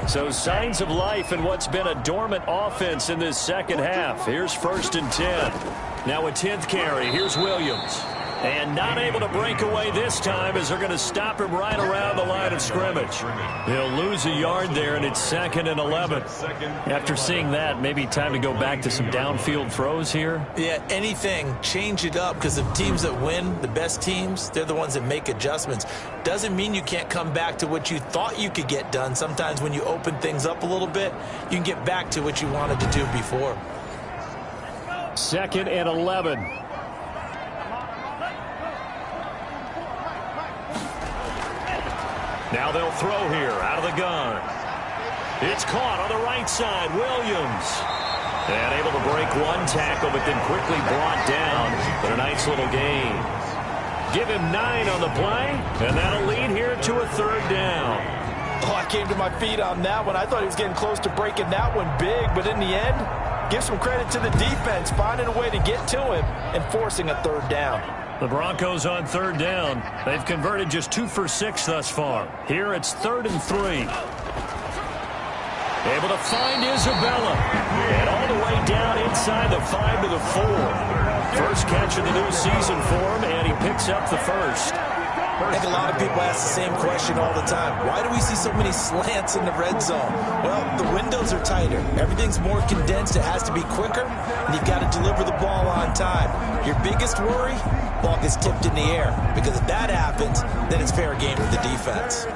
So signs of life in what's been a dormant offense in this second half. Here's 1st and 10. Now a 10th carry. Here's Williams. And not able to break away this time as they're going to stop him right around the line of scrimmage. They'll lose a yard there, and it's 2nd and 11. After seeing that, maybe time to go back to some downfield throws here. Yeah, anything. Change it up because the teams that win, the best teams, they're the ones that make adjustments. Doesn't mean you can't come back to what you thought you could get done. Sometimes when you open things up a little bit, you can get back to what you wanted to do before. 2nd and 11. Now they'll throw here out of the gun. It's caught on the right side. Williams. And able to break one tackle, but then quickly brought down. But a nice little gain. Give him 9 on the play, and that'll lead here to a 3rd down. Oh, I came to my feet on that one. I thought he was getting close to breaking that one big, but in the end, give some credit to the defense, finding a way to get to him and forcing a 3rd down. The Broncos on 3rd down. They've converted just 2 for 6 thus far. Here it's 3rd and 3. Able to find Isabella. And all the way down inside the 5 to the 4. First catch of the new season for him, and he picks up the first. I think a lot of people ask the same question all the time. Why do we see so many slants in the red zone? Well, the windows are tighter. Everything's more condensed. It has to be quicker, and you've got to deliver the ball on time. Your biggest worry, ball gets tipped in the air, because if that happens, then it's fair game for the defense.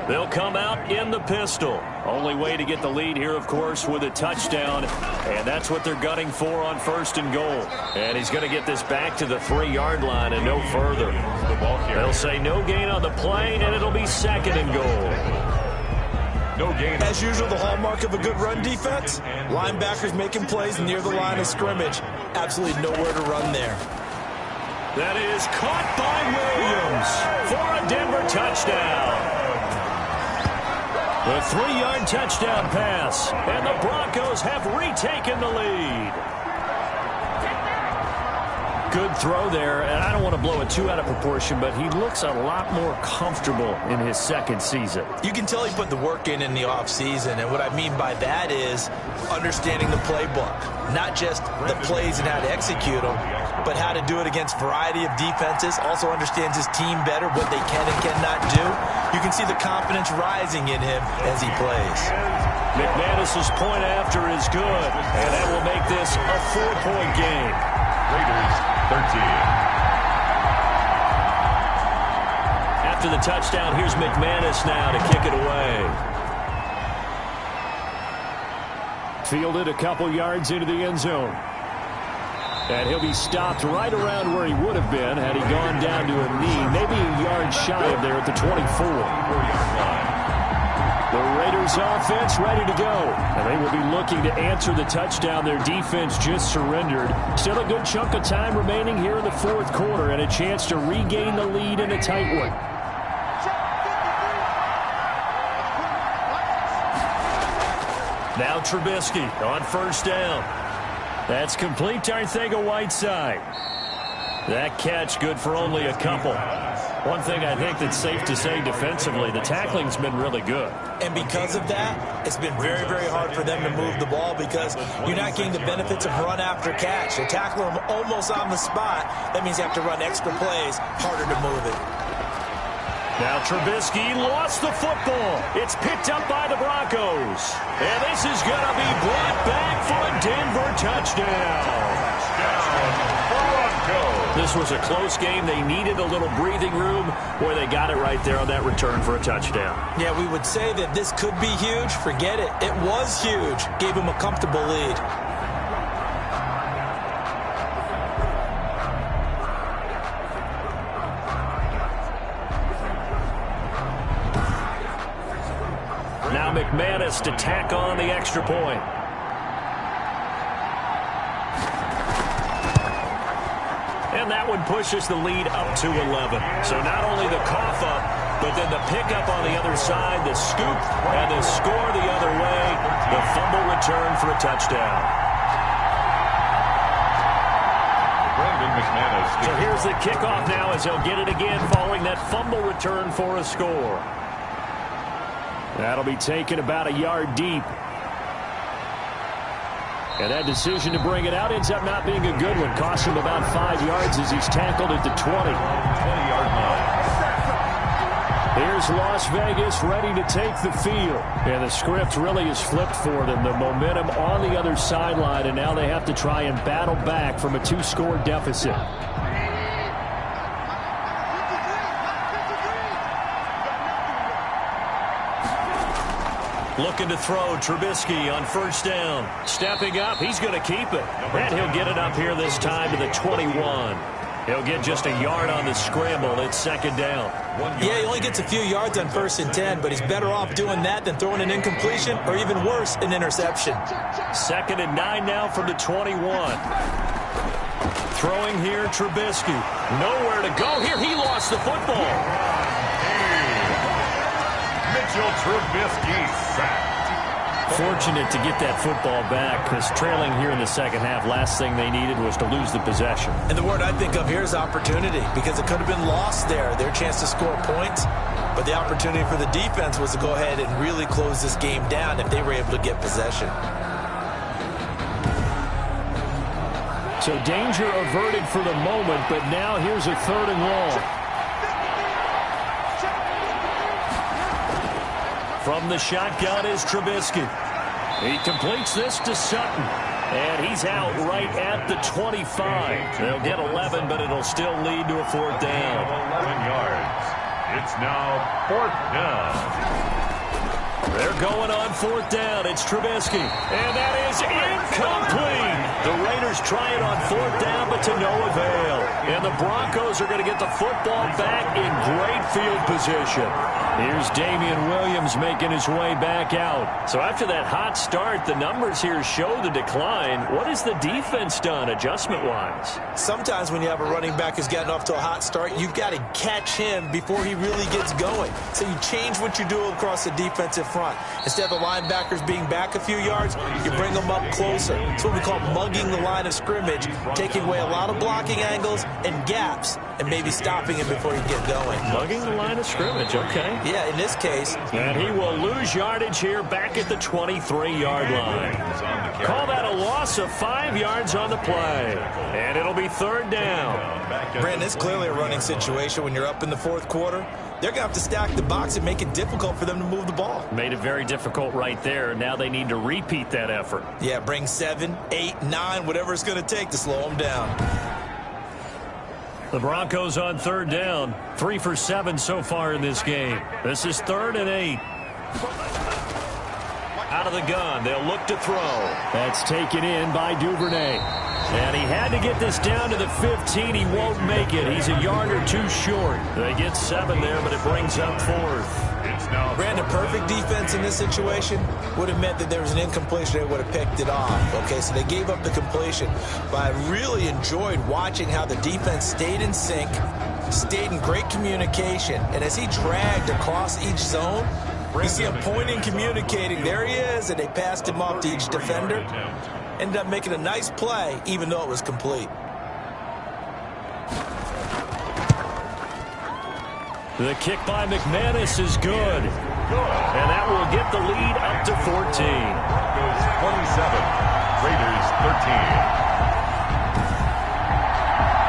They'll come out in the pistol. Only way to get the lead here, of course, with a touchdown. And that's what they're gunning for on 1st and goal. And he's going to get this back to the 3-yard line and no further. They'll say no gain on the play, and it'll be 2nd and goal. No gain. As usual, the hallmark of a good run defense, linebackers making plays near the line of scrimmage. Absolutely nowhere to run there. That is caught by Williams for a Denver touchdown. The 3-yard touchdown pass, and the Broncos have retaken the lead. Good throw there, and I don't want to blow it too out of proportion, but he looks a lot more comfortable in his 2nd season. You can tell he put the work in the offseason, and what I mean by that is understanding the playbook. Not just the plays and how to execute them, but how to do it against a variety of defenses. Also understands his team better, what they can and cannot do. You can see the confidence rising in him as he plays. McManus's point after is good, and that will make this a 4-point game. Raiders 13. After the touchdown, here's McManus now to kick it away. Fielded a couple yards into the end zone. And he'll be stopped right around where he would have been had he gone down to a knee, maybe a yard shy of there at the 24. 4-yard line. The Raiders offense ready to go. And they will be looking to answer the touchdown. Their defense just surrendered. Still a good chunk of time remaining here in the 4th quarter and a chance to regain the lead in a tight one. Now Trubisky on 1st down. That's complete to Arcega-Whiteside. That catch good for only a couple. One thing I think that's safe to say defensively, the tackling's been really good. And because of that, it's been very, very hard for them to move the ball because you're not getting the benefits of run after catch. They tackle them almost on the spot. That means you have to run extra plays, harder to move it. Now Trubisky lost the football. It's picked up by the Broncos. And this is going to be brought back for a Denver touchdown. This was a close game. They needed a little breathing room where they got it right there on that return for a touchdown. Yeah, we would say that this could be huge. Forget it. It was huge. Gave him a comfortable lead. Now McManus to tack on the extra point. And that one pushes the lead up to 11. So not only the cough up, but then the pickup on the other side, the scoop, and the score the other way. The fumble return for a touchdown. Brandon McManus. So here's the kickoff now as they'll get it again following that fumble return for a score. That'll be taken about a yard deep. And that decision to bring it out ends up not being a good one. Cost him about 5 yards as he's tackled at the 20. 20-yard line. Here's Las Vegas ready to take the field. And the script really is flipped for them. The momentum on the other sideline, and now they have to try and battle back from a 2-score deficit. Looking to throw, Trubisky on 1st down. Stepping up, he's going to keep it. And he'll get it up here this time to the 21. He'll get just a yard on the scramble. It's 2nd down. Yeah, he only gets a few yards on 1st and 10, but he's better off doing that than throwing an incompletion or even worse, an interception. 2nd and 9 now from the 21. Throwing here, Trubisky. Nowhere to go here. He lost the football. Mitchell Trubisky sacked. Fortunate to get that football back because trailing here in the 2nd half, last thing they needed was to lose the possession. And the word I think of here is opportunity because it could have been lost there, their chance to score points. But the opportunity for the defense was to go ahead and really close this game down if they were able to get possession. So danger averted for the moment, but now here's a 3rd and long. From the shotgun is Trubisky. He completes this to Sutton. And he's out right at the 25. They'll get 11, but it'll still lead to a 4th down. 11 yards. It's now 4th down. They're going on 4th down. It's Trubisky. And that is incomplete. The Raiders try it on 4th down, but to no avail. And the Broncos are going to get the football back in great field position. Here's Damian Williams making his way back out. So after that hot start, the numbers here show the decline. What has the defense done adjustment-wise? Sometimes when you have a running back who's gotten off to a hot start, you've got to catch him before he really gets going. So you change what you do across the defensive front. Instead of the linebackers being back a few yards, you bring them up closer. It's what we call mugging the line of scrimmage, taking away a lot of blocking angles and gaps, and maybe stopping him before he gets going. Mugging the line of scrimmage, okay. Yeah, in this case. And he will lose yardage here back at the 23-yard line. Call that a loss of 5 yards on the play. And it'll be 3rd down. Brandon, it's clearly a running situation when you're up in the 4th quarter. They're going to have to stack the box and make it difficult for them to move the ball. Made it very difficult right there. Now they need to repeat that effort. Yeah, bring 7, 8, 9, whatever it's going to take to slow them down. The Broncos on 3rd down. 3 for 7 so far in this game. This is 3rd and 8. Out of the gun. They'll look to throw. That's taken in by Duvernay. And he had to get this down to the 15. He won't make it. He's a yard or 2 short. They get 7 there, but it brings up 4th. Brandon, perfect defense in this situation would have meant that there was an incompletion. They would have picked it off. Okay, so they gave up the completion. But I really enjoyed watching how the defense stayed in sync, stayed in great communication. And as he dragged across each zone, you see him pointing, communicating. There he is, and they passed him off to each defender. Ended up making a nice play, even though it was complete. The kick by McManus is good. And that will get the lead up to 14. Broncos 27, Raiders 13.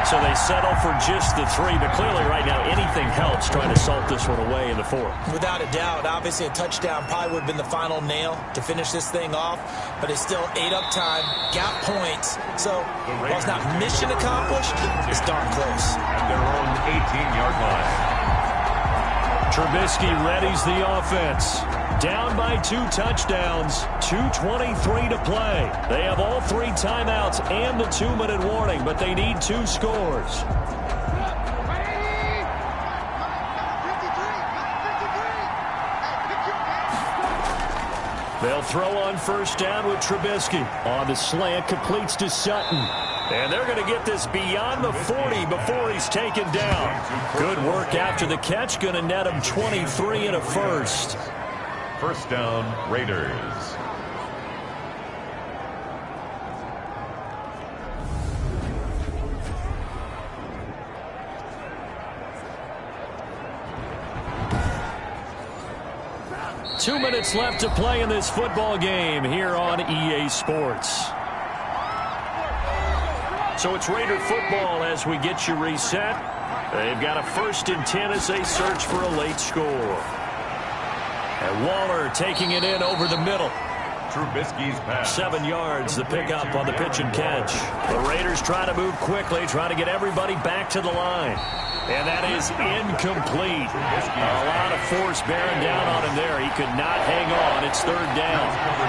So they settle for just the 3, but clearly right now anything helps trying to salt this one away in the 4th. Without a doubt, obviously a touchdown probably would have been the final nail to finish this thing off, but it's still 8 up time, got points, so while it's not mission accomplished, it's darn close. At their own 18-yard line. Trubisky readies the offense. Down by 2 touchdowns, 2:23 to play. They have all 3 timeouts and the 2-minute warning, but they need 2 scores. They'll throw on 1st down with Trubisky. On the slant, completes to Sutton. And they're going to get this beyond the 40 before he's taken down. Good work after the catch. Going to net him 23 and a first. 1st down, Raiders. Two minutes left to play in this football game here on EA Sports. So it's Raider football as we get you reset. They've got a 1st and 10 as they search for a late score. And Waller taking it in over the middle. Trubisky's pass. 7 yards, the pickup on the pitch and catch. The Raiders try to move quickly, trying to get everybody back to the line. And that is incomplete. A lot of force bearing down on him there. He could not hang on. It's 3rd down.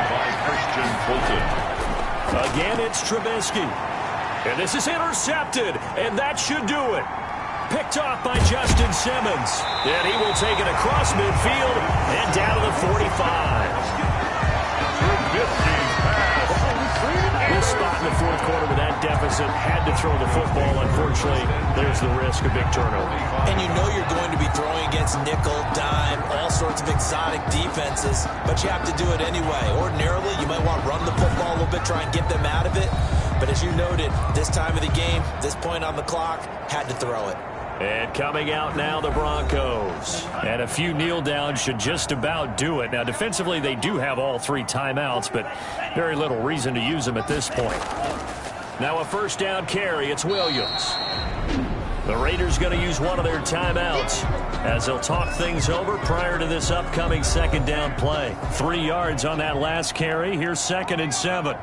By Christian Fulton. Again, it's Trubisky. And this is intercepted, and that should do it. Picked off by Justin Simmons. And he will take it across midfield and down to the 45. Trubisky's pass. This spot in the 4th quarter with that deficit, had to throw the football. Unfortunately, there's the risk of big turnover. And you know you're going to be throwing against nickel, dime, all sorts of exotic defenses, but you have to do it anyway. Ordinarily, you might want to run the football a little bit, try and get them out of it. But as you noted, this time of the game, this point on the clock, had to throw it. And coming out now, the Broncos. And a few kneel downs should just about do it. Now, defensively, they do have all 3 timeouts, but very little reason to use them at this point. Now a 1st down carry. It's Williams. The Raiders going to use one of their timeouts. as they'll talk things over prior to this upcoming second down play. 3 yards on that last carry. Here's 2nd and 7.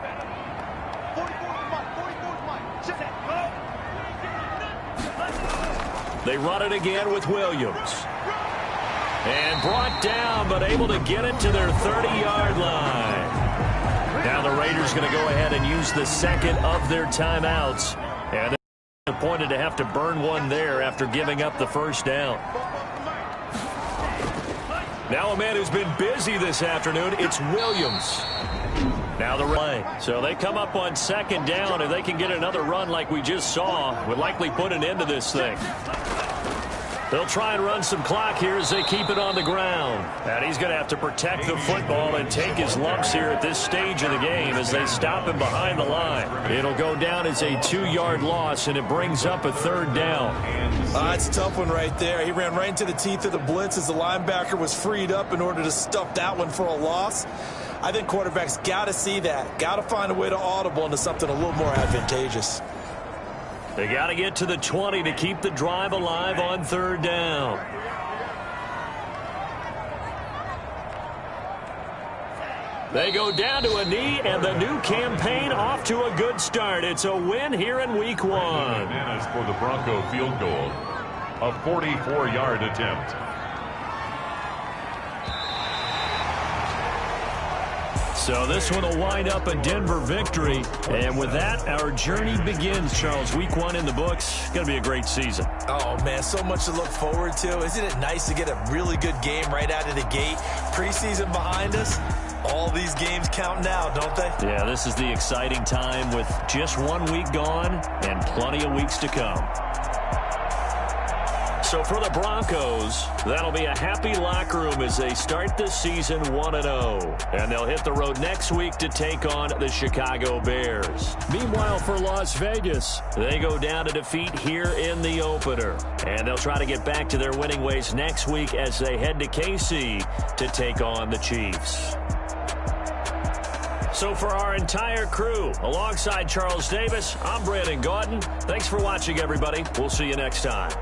They run it again with Williams. And brought down, but able to get it to their 30-yard line. Now the Raiders going to go ahead and use the second of their timeouts. And they're disappointed to have to burn one there after giving up the first down. Now a man who's been busy this afternoon, it's Williams. Now the play. So they come up on 2nd down. If they can get another run like we just saw, would likely put an end to this thing. They'll try and run some clock here as they keep it on the ground. And he's going to have to protect the football and take his lumps here at this stage of the game as they stop him behind the line. It'll go down as a 2-yard loss, and it brings up a 3rd down. It's a tough one right there. He ran right into the teeth of the blitz as the linebacker was freed up in order to stuff that one for a loss. I think quarterbacks got to see that. Got to find a way to audible into something a little more advantageous. They got to get to the 20 to keep the drive alive on 3rd down. They go down to a knee, and the new campaign off to a good start. It's a win here in Week 1. Bananas for the Bronco field goal. A 44-yard attempt. So this one will wind up a Denver victory. And with that, our journey begins, Charles. Week 1 in the books. Going to be a great season. Oh, man, so much to look forward to. Isn't it nice to get a really good game right out of the gate? Preseason behind us. All these games count now, don't they? Yeah, this is the exciting time with just 1 week gone and plenty of weeks to come. So for the Broncos, that'll be a happy locker room as they start this season 1-0. And they'll hit the road next week to take on the Chicago Bears. Meanwhile, for Las Vegas, they go down to defeat here in the opener. And they'll try to get back to their winning ways next week as they head to KC to take on the Chiefs. So for our entire crew, alongside Charles Davis, I'm Brandon Gaudin. Thanks for watching, everybody. We'll see you next time.